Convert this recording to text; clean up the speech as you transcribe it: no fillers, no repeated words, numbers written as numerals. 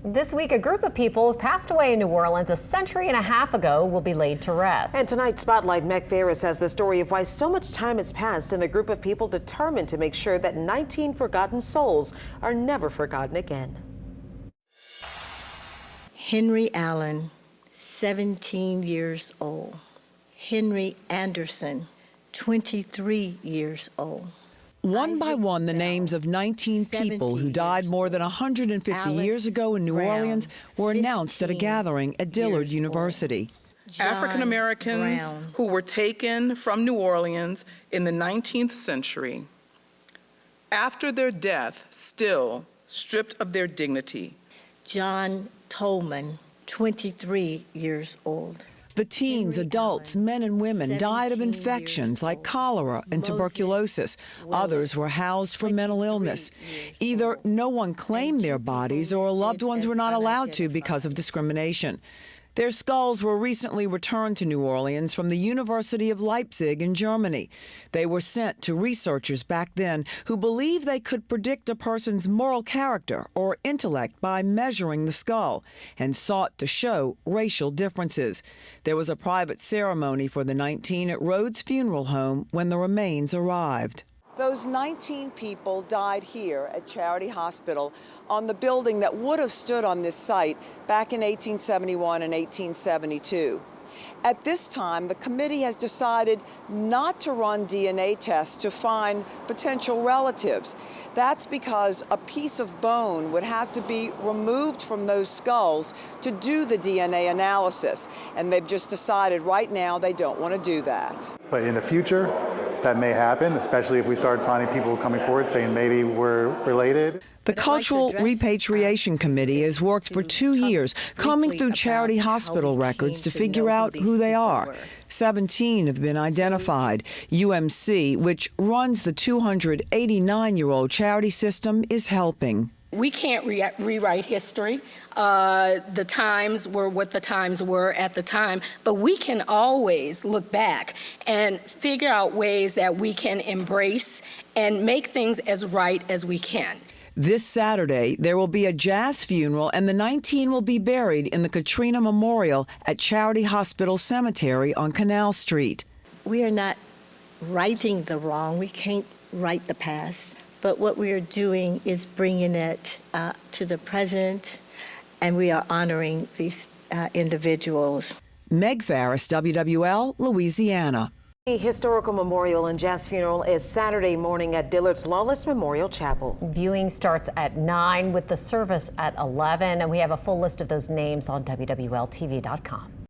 This week, a group of people who passed away in New Orleans a century and a half ago will be laid to rest. And tonight's Spotlight, Meg Ferris has the story of why so much time has passed and a group of people determined to make sure that 19 forgotten souls are never forgotten again. Henry Allen, 17 years old. Henry Anderson, 23 years old. One by one, the names of 19 people who died more than 150 years ago in New Orleans were announced at a gathering at Dillard University. African Americans who were taken from New Orleans in the 19th century, after their death, still stripped of their dignity. John Tolman, 23 years old. The teens, adults, men and women died of infections like cholera and tuberculosis. Others were housed for mental illness. Either no one claimed their bodies or loved ones were not allowed to because of discrimination. Their skulls were recently returned to New Orleans from the University of Leipzig in Germany. They were sent to researchers back then who believed they could predict a person's moral character or intellect by measuring the skull and sought to show racial differences. There was a private ceremony for the 19 at Rhodes Funeral Home when the remains arrived. Those 19 people died here at Charity Hospital on the building that would have stood on this site back in 1871 and 1872. At this time, the committee has decided not to run DNA tests to find potential relatives. That's because a piece of bone would have to be removed from those skulls to do the DNA analysis. And they've just decided right now they don't want to do that. But in the future, that may happen, especially if we start finding people coming forward saying maybe we're related. The Cultural Repatriation Committee has worked for 2 years, combing through Charity Hospital records to figure out who they are. 17 have been identified. UMC, which runs the 289-year-old charity system, is helping. We can't rewrite history. The times were what the times were at the time, but we can always look back and figure out ways that we can embrace and make things as right as we can. This Saturday, there will be a jazz funeral, and the 19 will be buried in the Katrina Memorial at Charity Hospital Cemetery on Canal Street. We are not righting the wrong. We can't right the past. But what we are doing is bringing it to the present, and we are honoring these individuals. Meg Ferris, WWL, Louisiana. The historical memorial and jazz funeral is Saturday morning at Dillard's Lawless Memorial Chapel. Viewing starts at 9 with the service at 11, and we have a full list of those names on WWLTV.com.